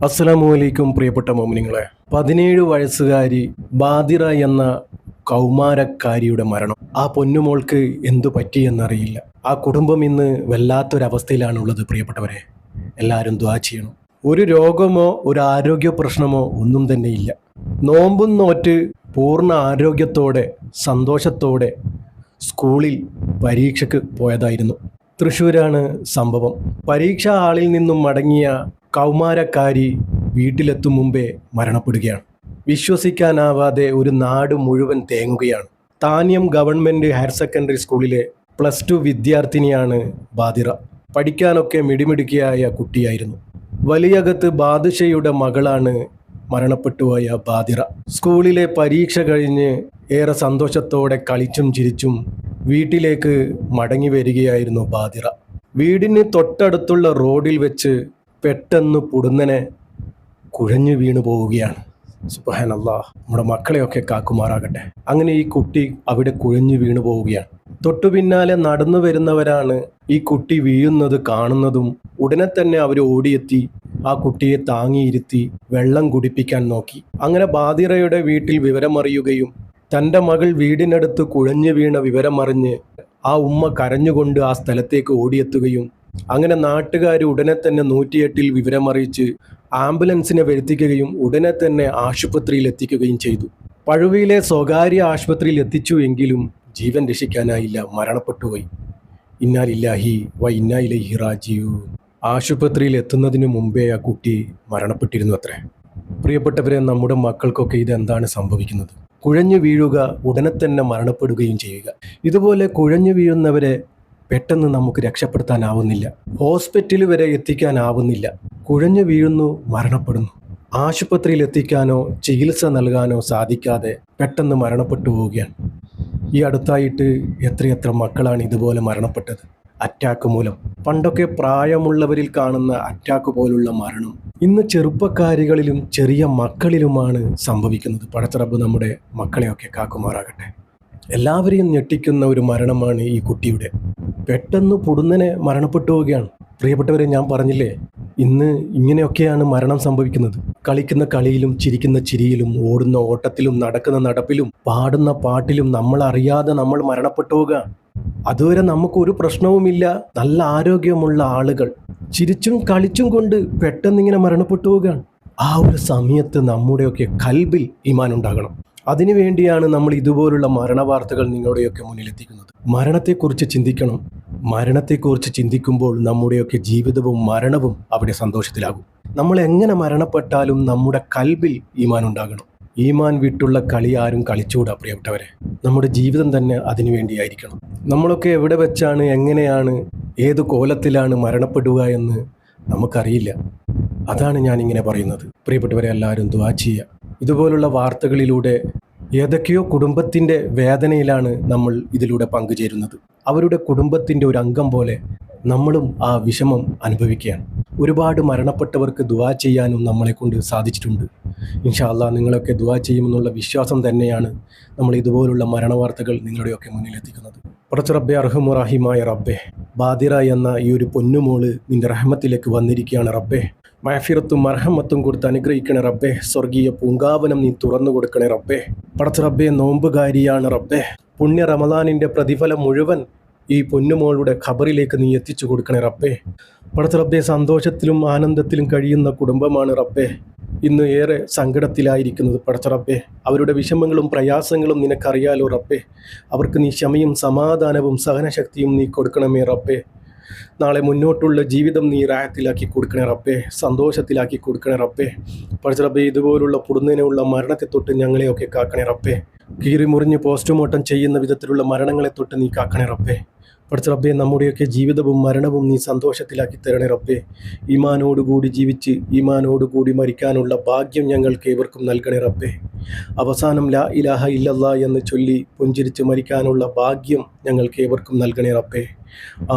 അസ്സലാമു അലൈക്കും പ്രിയപ്പെട്ട മോമിനിങ്ങളെ. 17 വയസ്സുകാരി ബാദിറ എന്ന കൗമാരക്കാരിയുടെ മരണം. ആ പൊന്നുമോൾക്ക് എന്തു പറ്റിയെന്നറിയില്ല. ആ കുടുംബം ഇന്ന് വല്ലാത്തൊരവസ്ഥയിലാണുള്ളത്. പ്രിയപ്പെട്ടവരെ, എല്ലാവരും ദുആ ചെയ്യണം. ഒരു രോഗമോ ഒരു ആരോഗ്യ പ്രശ്നമോ ഒന്നും തന്നെ ഇല്ല. നോമ്പും നോറ്റ് പൂർണ്ണ ആരോഗ്യത്തോടെ സന്തോഷത്തോടെ സ്കൂളിൽ പരീക്ഷയ്ക്ക് പോയതായിരുന്നു. തൃശ്ശൂരാണ് സംഭവം. പരീക്ഷാ ഹാളിൽ നിന്നും മടങ്ങിയ കൗമാരക്കാരി വീട്ടിലെത്തും മുമ്പേ മരണപ്പെടുകയാണ്. വിശ്വസിക്കാനാവാതെ ഒരു നാട് മുഴുവൻ തേങ്ങുകയാണ്. താന്യം ഗവൺമെൻറ് ഹയർ സെക്കൻഡറി സ്കൂളിലെ +2 വിദ്യാർത്ഥിനിയാണ് ബാദിറ. പഠിക്കാനൊക്കെ മിടിമിടുക്കിയായ കുട്ടിയായിരുന്നു. വലിയകത്ത് ബാദുഷയുടെ മകളാണ് മരണപ്പെട്ടുപോയ ബാദിറ. സ്കൂളിലെ പരീക്ഷ കഴിഞ്ഞ് ഏറെ സന്തോഷത്തോടെ കളിച്ചും ചിരിച്ചും വീട്ടിലേക്ക് മടങ്ങി വരികയായിരുന്നു ബാദിറ. വീടിന് തൊട്ടടുത്തുള്ള റോഡിൽ വെച്ച് പെട്ടെന്ന് പൊടുന്നനെ കുഴഞ്ഞു വീണു പോവുകയാണ്. സുബ്ഹാനല്ലാഹ്, നമ്മുടെ മക്കളെയൊക്കെ കാക്കുമാറാകട്ടെ. അങ്ങനെ ഈ കുട്ടി അവിടെ കുഴഞ്ഞു വീണു പോവുകയാണ്. തൊട്ടു പിന്നാലെ നടന്നു വരുന്നവരാണ് ഈ കുട്ടി വീഴുന്നത് കാണുന്നതും ഉടനെ തന്നെ അവർ ഓടിയെത്തി ആ കുട്ടിയെ താങ്ങിയിരുത്തി വെള്ളം കുടിപ്പിക്കാൻ നോക്കി. അങ്ങനെ ബാദിറയുടെ വീട്ടിൽ വിവരമറിയുകയും തൻ്റെ മകൾ വീടിനടുത്ത് കുഴഞ്ഞു വീണ വിവരമറിഞ്ഞ് ആ ഉമ്മ കരഞ്ഞുകൊണ്ട് ആ സ്ഥലത്തേക്ക് ഓടിയെത്തുകയും അങ്ങനെ നാട്ടുകാർ ഉടനെ തന്നെ 108-ൽ വിവരമറിയിച്ച് ആംബുലൻസിനെ വരുത്തിക്കുകയും ഉടനെ തന്നെ ആശുപത്രിയിൽ എത്തിക്കുകയും ചെയ്തു. പഴുവിയിലെ സ്വകാര്യ ആശുപത്രിയിൽ എത്തിച്ചു എങ്കിലും ജീവൻ രക്ഷിക്കാനായില്ല, മരണപ്പെട്ടുപോയി. ഇന്നാ ലില്ലാഹി വ ഇന്നാ ഇലൈഹി റാജിഊൻ. ആശുപത്രിയിൽ എത്തുന്നതിന് മുമ്പേ ആ കുട്ടി മരണപ്പെട്ടിരുന്നു അത്രേ. പ്രിയപ്പെട്ടവരെ, നമ്മുടെ മക്കൾക്കൊക്കെ ഇതെന്താണ് സംഭവിക്കുന്നത്? കുഴഞ്ഞു വീഴുക, ഉടനെ തന്നെ മരണപ്പെടുകയും ചെയ്യുക. ഇതുപോലെ കുഴഞ്ഞു വീഴുന്നവരെ പെട്ടെന്ന് നമുക്ക് രക്ഷപ്പെടുത്താനാവുന്നില്ല, ഹോസ്പിറ്റൽ വരെ എത്തിക്കാനാവുന്നില്ല. കുഴഞ്ഞു വീഴുന്നു, മരണപ്പെടുന്നു. ആശുപത്രിയിൽ എത്തിക്കാനോ ചികിത്സ നൽകാനോ സാധിക്കാതെ പെട്ടെന്ന് മരണപ്പെട്ടു പോവുകയാണ്. ഈ അടുത്തായിട്ട് എത്രയെത്ര മക്കളാണ് ഇതുപോലെ മരണപ്പെട്ടത്, അറ്റാക്ക് മൂലം. പണ്ടൊക്കെ പ്രായമുള്ളവരിൽ കാണുന്ന അറ്റാക്ക് പോലുള്ള മരണം ഇന്ന് ചെറുപ്പക്കാരികളിലും ചെറിയ മക്കളിലുമാണ് സംഭവിക്കുന്നത്. പടച്ചറബ് നമ്മുടെ മക്കളെയൊക്കെ കാക്കുമാറാകട്ടെ. എല്ലാവരെയും ഞെട്ടിക്കുന്ന ഒരു മരണമാണ് ഈ കുട്ടിയുടെ. പെട്ടെന്ന് പൊടുന്നനെ മരണപ്പെട്ടു പോവുകയാണ്. പ്രിയപ്പെട്ടവരെ, ഞാൻ പറഞ്ഞില്ലേ, ഇന്ന് ഇങ്ങനെയൊക്കെയാണ് മരണം സംഭവിക്കുന്നത്. കളിക്കുന്ന കളിയിലും ചിരിക്കുന്ന ചിരിയിലും ഓടുന്ന ഓട്ടത്തിലും നടക്കുന്ന നടപ്പിലും പാടുന്ന പാട്ടിലും നമ്മൾ അറിയാതെ നമ്മൾ മരണപ്പെട്ടു പോവുകയാണ്. അതുവരെ നമുക്കൊരു പ്രശ്നവുമില്ല, നല്ല ആരോഗ്യമുള്ള ആളുകൾ ചിരിച്ചും കളിച്ചും കൊണ്ട് പെട്ടെന്നിങ്ങനെ മരണപ്പെട്ടു പോവുകയാണ്. ആ ഒരു സമയത്ത് നമ്മുടെയൊക്കെ കൽബിൽ ഈമാൻ ഉണ്ടാകണം. അതിനുവേണ്ടിയാണ് നമ്മൾ ഇതുപോലുള്ള മരണവാർത്തകൾ നിങ്ങളുടെയൊക്കെ മുന്നിലെത്തിക്കുന്നത്. മരണത്തെക്കുറിച്ച് ചിന്തിക്കണം. മരണത്തെക്കുറിച്ച് ചിന്തിക്കുമ്പോൾ നമ്മുടെയൊക്കെ ജീവിതവും മരണവും അവിടെ സന്തോഷത്തിലാകും. നമ്മൾ എങ്ങനെ മരണപ്പെട്ടാലും നമ്മുടെ കൽബിൽ ഈമാൻ ഉണ്ടാകണം. ഈമാൻ വിട്ടുള്ള കളി ആരും കളിച്ചുകൂടാ പ്രിയപ്പെട്ടവരെ. നമ്മുടെ ജീവിതം തന്നെ അതിനു വേണ്ടിയായിരിക്കണം. നമ്മളൊക്കെ എവിടെ വെച്ചാണ്, എങ്ങനെയാണ്, ഏത് കോലത്തിലാണ് മരണപ്പെടുക എന്ന് നമുക്കറിയില്ല. അതാണ് ഞാനിങ്ങനെ പറയുന്നത്. പ്രിയപ്പെട്ടവരെ, എല്ലാവരും ദുആ ചെയ്യുക. ഇതുപോലുള്ള വാർത്തകളിലൂടെ ഏതൊക്കെയോ കുടുംബത്തിൻ്റെ വേദനയിലാണ് നമ്മൾ ഇതിലൂടെ പങ്കുചേരുന്നത്. അവരുടെ കുടുംബത്തിൻ്റെ ഒരു അംഗം പോലെ നമ്മളും ആ വിഷമം അനുഭവിക്കുകയാണ്. ഒരുപാട് മരണപ്പെട്ടവർക്ക് ദുആ ചെയ്യാനും നമ്മളെക്കൊണ്ട് സാധിച്ചിട്ടുണ്ട്. ഇൻഷാ അല്ലാഹ് നിങ്ങളൊക്കെ ദുആ ചെയ്യുമെന്നുള്ള വിശ്വാസം തന്നെയാണ് നമ്മൾ ഇതുപോലുള്ള മരണവാർത്തകൾ നിങ്ങളുടെയൊക്കെ മുന്നിലെത്തിക്കുന്നത്. പടച്ച റബ്ബേ, അർഹമുറാഹിമായ റബ്ബേ, ബാദിറ എന്ന ഈ ഒരു പൊന്നുമോള് നിൻ്റെ റഹ്മത്തിലേക്ക് വന്നിരിക്കുകയാണ് റബ്ബേ. മഅഫിറത്തും മർഹമത്തും കൊടുത്ത് അനുഗ്രഹിക്കണേ റബ്ബേ. സ്വർഗീയ പൂങ്കാവനം നീ തുറന്നു കൊടുക്കണേ റബ്ബേ. പടച്ച റബ്ബേ, നോമ്പുകാരിയാണ് റബ്ബേ. പുണ്യ റമദാനിൻ്റെ പ്രതിഫലം മുഴുവൻ ഈ പൊന്നുമോളുടെ ഖബറിലേക്ക് നീ എത്തിച്ചു കൊടുക്കണേ റബ്ബേ. പടച്ച റബ്ബേ, സന്തോഷത്തിലും ആനന്ദത്തിലും കഴിയുന്ന കുടുംബമാണ് റബ്ബേ ഇന്ന് ഏറെ സങ്കടത്തിലായിരിക്കുന്നത്. പടച്ച റബ്ബേ, അവരുടെ വിഷമങ്ങളും പ്രയാസങ്ങളും നിനക്കറിയാലോ റബ്ബേ. അവർക്ക് നീ ക്ഷമയും സമാധാനവും സഹനശക്തിയും നീ കൊടുക്കണമേ റബ്ബേ. നാളെ മുന്നോട്ടുള്ള ജീവിതം നീ റാഹത്തിലാക്കി കൊടുക്കണേ റബ്ബേ, സന്തോഷത്തിലാക്കി കൊടുക്കണേ റബ്ബേ. പടച്ച റബ്ബേ, ഇതുപോലുള്ള പൊടുന്നതിനുള്ള മരണത്തെ തൊട്ട് ഞങ്ങളെയൊക്കെ കാക്കണേ റബ്ബേ. കീറി മുറിഞ്ഞ് പോസ്റ്റ്മോർട്ടം ചെയ്യുന്ന വിധത്തിലുള്ള മരണങ്ങളെ തൊട്ട് നീ കാക്കണേ റബ്ബേ. പടച്ച റബ്ബേ, നമ്മുടെയൊക്കെ ജീവിതവും മരണവും നീ സന്തോഷത്തിലാക്കി തരണേ റബ്ബേ. ഈമാനോടുകൂടി ജീവിച്ച് ഈമാനോടുകൂടി മരിക്കാനുള്ള ഭാഗ്യം ഞങ്ങൾക്ക് ഏവർക്കും നൽകണേ റബ്ബേ. അവസാനം ലാ ഇലാഹ ഇല്ലല്ലാ എന്ന് ചൊല്ലി പുഞ്ചിരിച്ച് മരിക്കാനുള്ള ഭാഗ്യം ഞങ്ങൾക്ക് ഏവർക്കും നൽകണേ റബ്ബേ.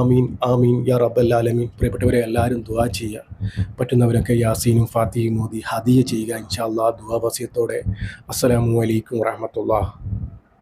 ആമീൻ ആമീൻ യാ റബ്ബൽ ആലമീൻ. പ്രിയപ്പെട്ടവരെ, എല്ലാവരും ദുആ ചെയ്യുക. പറ്റുന്നവരൊക്കെ യാസീനും ഫാത്തിഹയും ഓതി ഹദിയ ചെയ്യുക ഇൻഷാ അല്ലാഹ്. ദുആ വസിയത്തോടെ അസ്സലാമു അലൈക്കും വറഹ്മത്തുള്ളാഹി.